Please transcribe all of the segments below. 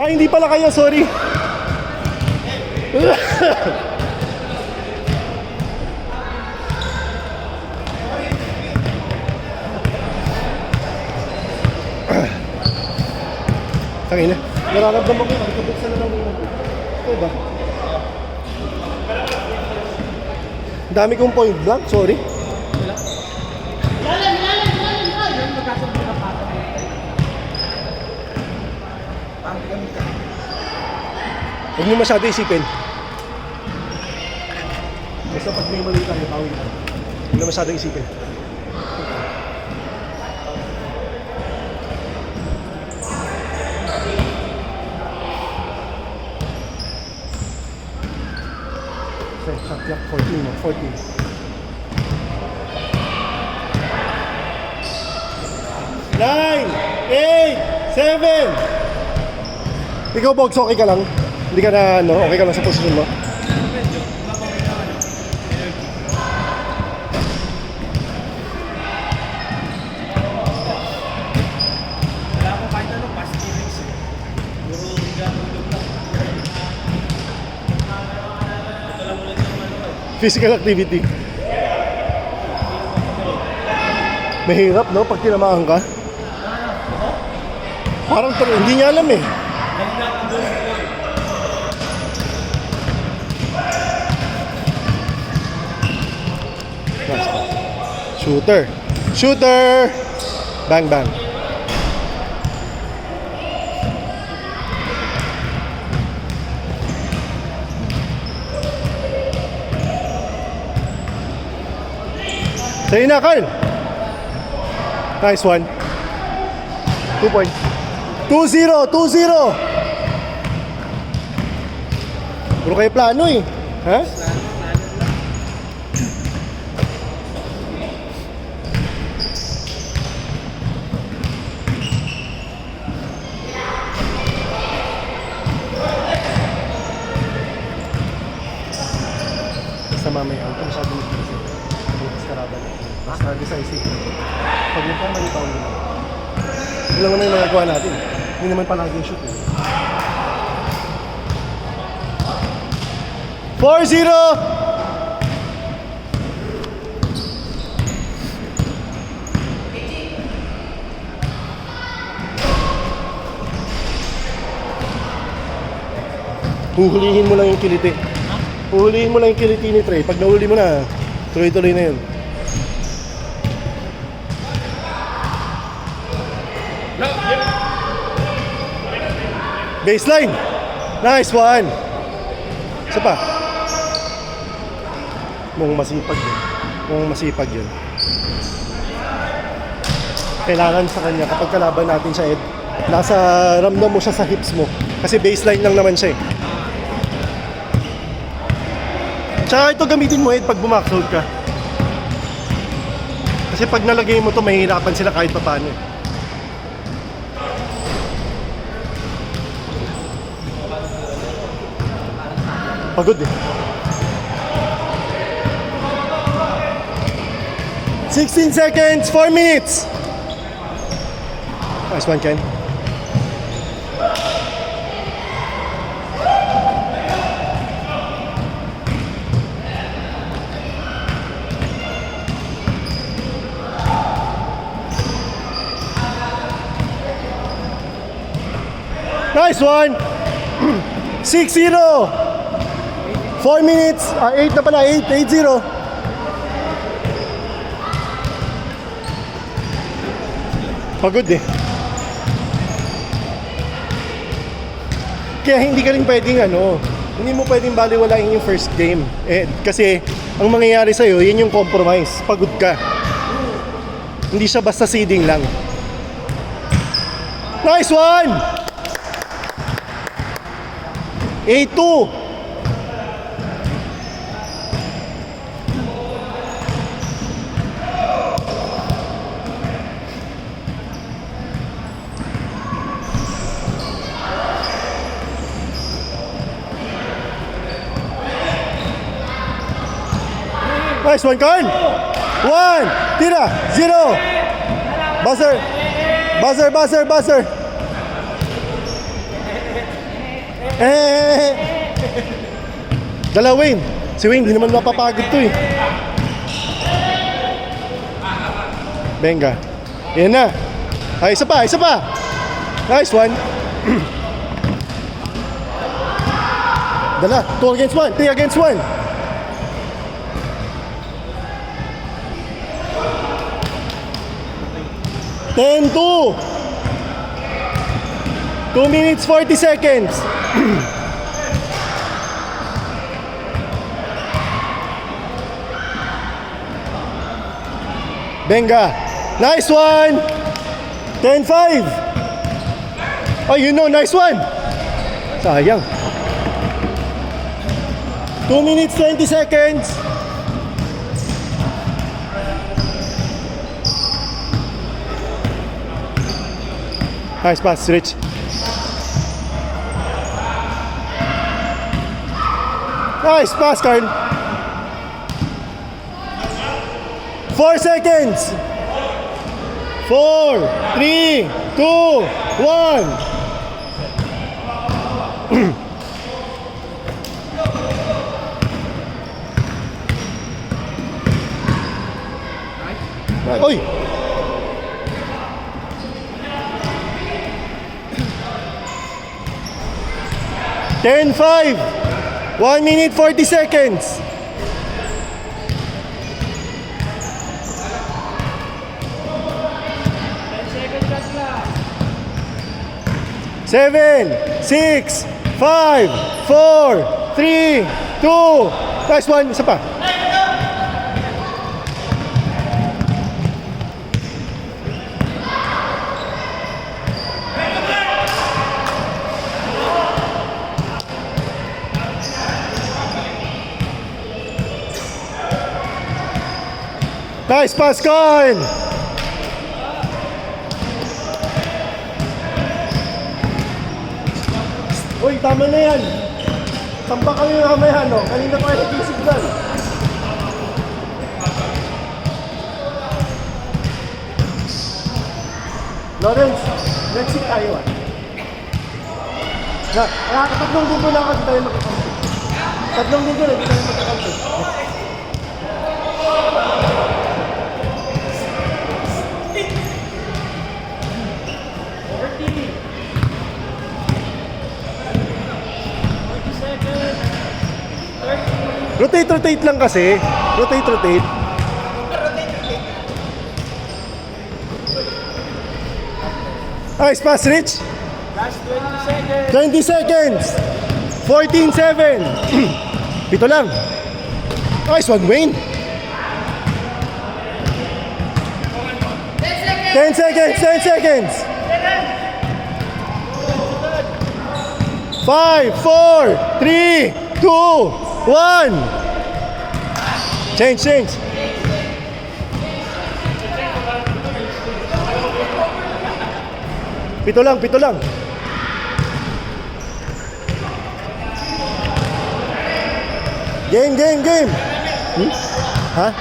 Hindi pala kayo, sorry. Tangina, nararamdaman ko, nakikabuksan na lang muna. Ito ba? Dami kong point blank, sorry. Huwag mo masyado isipin. Basta pag may mali tayo, tawin tayo. Huwag na masyado isipin. Shot clock 14 mo, 14. Nine, 8, 7. Ikaw, Bogs, okay ka lang? Hindi ka na, okay ka lang sa posisyon mo? Wala akong kahit ano, past feelings eh. Puro higa, tulog lang. Ito lang ulit yung ano eh. Physical activity. Mahirap, no? Pag tinamaan ka. Parang hindi niya alam eh. Shooter. Shooter! Bang, bang. Sa'yo na, Carl. Nice one. 2 points. 2-0, 2-0. Puro kayo plano eh. Ha? Basta mamaya, huwag ka masyado mag-isip. Bukas karaban. Basta decisive. Pag yung mali pa ulit. Hindi lang naman yung magagawa natin. Hindi naman palagi yung shoot eh. 4-0! Huhulihin mo lang yung kiliti. Huhulihin mo lang yung kiliti ni Trey. Pag nahuli mo na, tuloy-tuloy na yun. Baseline! Nice one! Isa pa. Mukhang masipag yun. Mukhang masipag yun. Kailangan sa kanya, kapag kalaban natin siya, Ed, nasa ramdam mo siya sa hips mo. Kasi baseline lang naman siya eh. Tsaka ito gamitin mo, Ed, pag bumaxhold ka. Kasi pag nalagay mo to, mahihirapan sila kahit pa paano eh. Pagod eh. 16 seconds, 4 minutes. Nice one, Ken. Nice one. 6-0. 4 minutes, 8 na pala, 8-0. Pagod eh. Kaya hindi ka rin pwedeng hindi mo pwedeng baliwalain yung first game. Kasi ang mangyayari sa'yo, yun yung compromise. Pagod ka. Hindi siya basta seeding lang. Nice one! 8-2. Nice one, Carl. 1, tira, 0. Buzzer. Buzzer, buzzer, buzzer. Dala Wayne. Si Wayne, di naman mapapagod to eh. Benga. Yan na. Ay, isa pa, isa pa. Nice one. Dala, 2 against 1, 3 against 1. Ten, 2. 2 minutes, 40 seconds. Benga. Nice one. 10-5. Oh, you know, nice one. Sayang. 2 minutes, 20 seconds. Nice pass, Rich. Nice pass, Carl. 4 seconds. 4, 3, 2, 1. Oy! Ten, 5. 1 minute, 40 seconds. Seven, 6, 5, 4, 3, 2. Nice one, isa pa. Nice pass, Carl! Uy, tama na yan. Samba kami ng mamaya, no? Kanina pa kayo nag-isignal. Lawrence, next week tayo ah. Tatlong linggo na ako, di tayo magkakampi. Tatlong linggo na, di tayo magkakampi. Rotate lang kasi. Rotate. Nice pass, Rich. Last 20 seconds. 20 seconds. 14-7. Pito lang. Nice one, Wayne. 10 seconds. 5, 4, 3, 2, 1. Change. Pito lang. Game. Ha?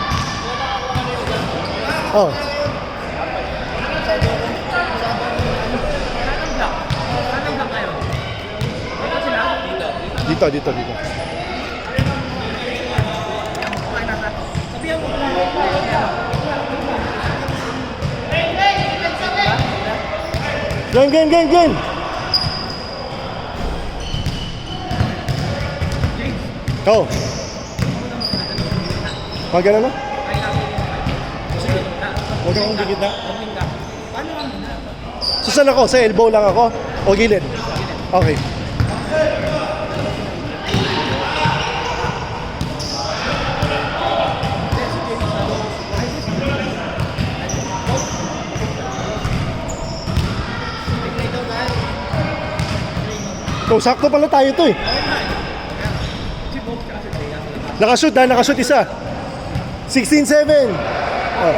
Oh. Dito. Game. Oh. Magana na? Huwag akong digit na. So saan ako? Sa elbow lang ako? O gilid? Okay. So, sakto pala tayo to eh. Nakashoot isa. 16-7. Oh.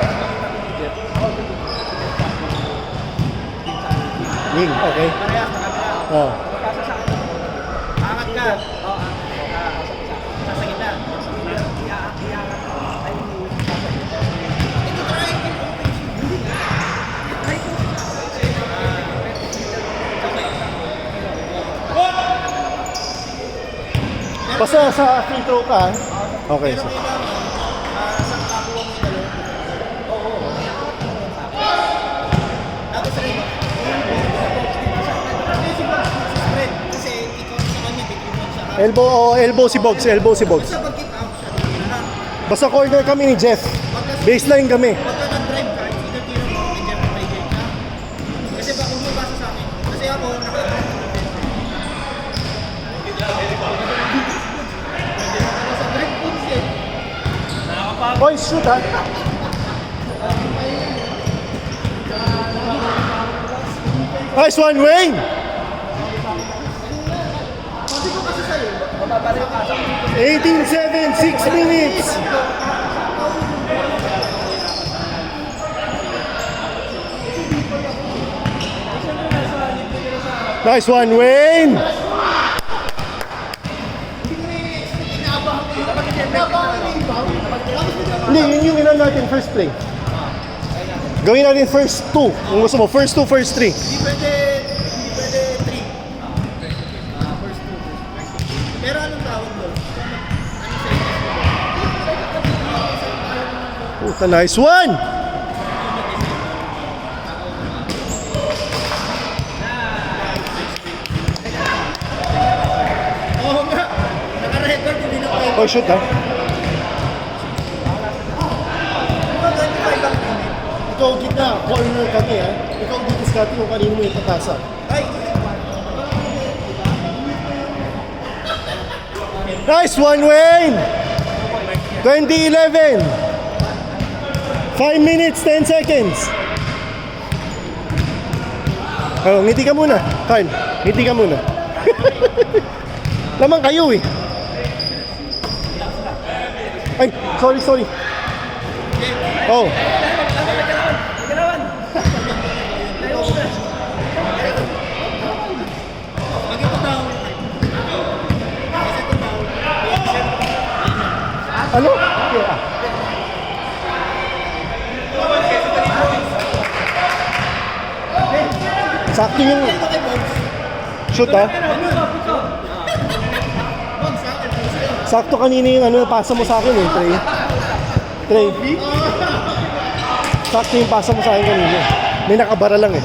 Wing, okay. Oh. Angat ka. Sa gitna. Basta sa free throw ka. Okay. Pero So. kailangan, sa kakuha mo yung dalawa. Oo. Tapos rin, spread. Kasi ikaw sa kanya, bitruman siya. Elbow si Bogs. Basta pag-kick out siya. Basta corner kami ni Jeff. Baseline kami. Pagka nag-drive ka, either tira mo, may Jeff may Jeff ka. Kasi ba kung basa sa akin, kasi ako, nakakatawa ko. Sa drive po siya. Boys, shoot ha. Nice one, Wayne! 18-7, 6 minutes! Nice one, Wayne! Hindi, yun yung inan natin, first play. Gawin natin first 2. Kung gusto mo, first 2, first 3. Hindi pwede 3. First 2. Pero anong tawag doon? Puta, nice one! Oo nga. Naka-record, hindi na pwede. Oh, shoot ha. Ikaw gitna, corner kami ha. Ikaw didiskarte kung kanino mo yung patasa. Ay! Nice one, Wayne! 20-11. 5 minutes, 10 seconds. Oh, ngiti ka muna. Carl, ngiti ka muna. Lamang kayo eh. Ay, sorry. Oh. Ano? Yeah. Sakto yung shoot ha. Sakto kanina yung ano, pasa mo sa akin eh, Trey. Sakto yung pasa mo sa akin kanina. May nakabara lang eh.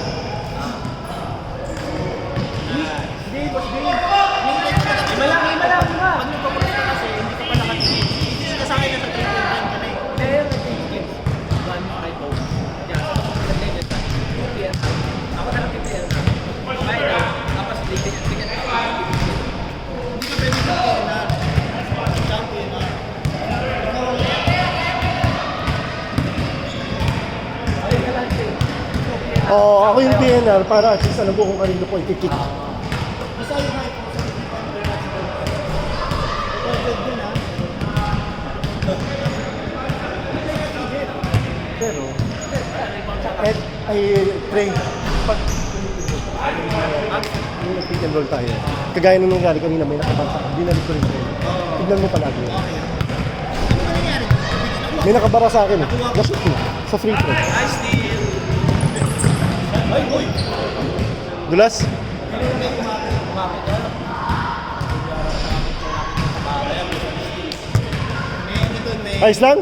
Oo, ako yung PNR para at least alam ko kung kanino ko i-kick. Pero, Trey, pag yung pick and roll tayo, kagaya nung nangyari kanina may nakabara, binalik ko rin Trey. Tignan mo palagi yun. May nakabara sa akin eh. Na-shoot mo, sa free throw. Dulas? Ayos lang?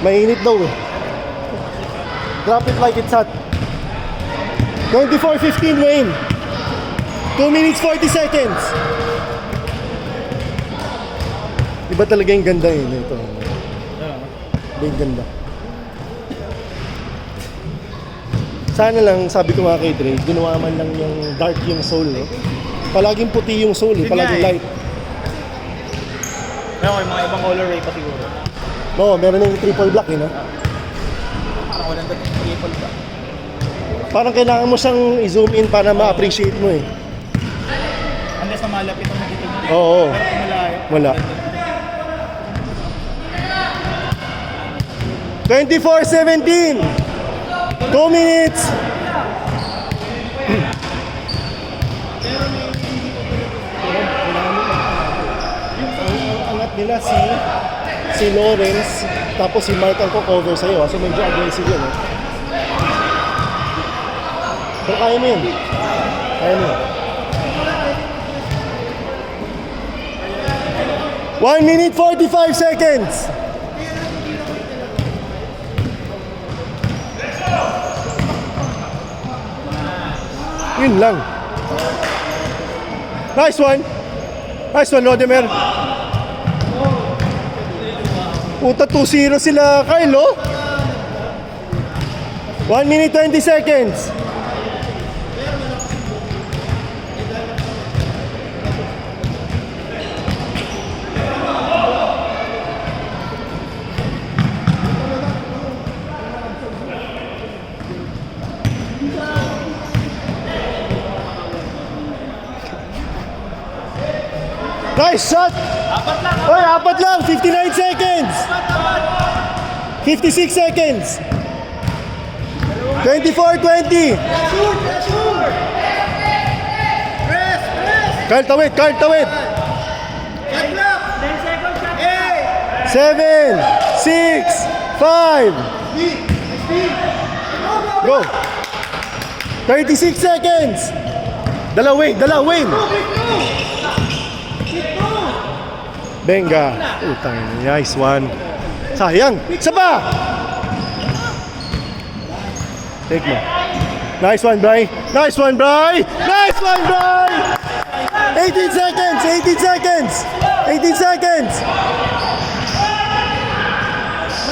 Mainit daw eh. Drop it like it's hot. 24-15 Wayne. 2 minutes 40 seconds. Iba talaga yung ganda yun ito. Iba yung ganda. Sana lang, sabi ko nga kay Dre, ginawa man lang yung dark yung soul, no? Palaging puti yung soul, palaging light. Pero may mga ibang colorway pa siguro. No, meron yung triple black, no? Parang walang triple black. Parang kailangan mo siyang i-zoom in para ma-appreciate mo eh. Unless na malapit ang nakita mo. Oo. Pero kung malayo. Wala. 24-17. 2 minutes. nila si Lawrence, tapos si Mark ang cover sa'yo. So medyo aggressive yun, eh. Pero kaya mo yun. Kaya mo yun. 1 minute 45 seconds. Yun lang. Nice one. Nice one, Lodimer. Puta, 2-0 sila, Kyle, oh. 1 minute 20 seconds. Nice shot! Oy, apat lang! 59 seconds! 56 seconds! 24-20! Carl, tawid! Carl, tawid! 7, 6, 5, go! 36 seconds! Dalawin! Benga. Utang, nice one. Sayang. Isa pa. Take mo. Nice one, Bri. Nice one, Bri. Nice one, Bri. 18 seconds. 18 seconds. 18 seconds.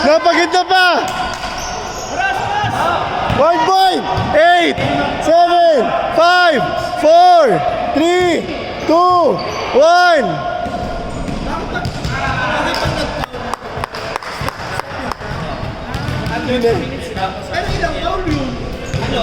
Napaganda pa. 1 point. 8, 7, 5, 4, 3, 2, 1. Pero ilang foul yun? Ano?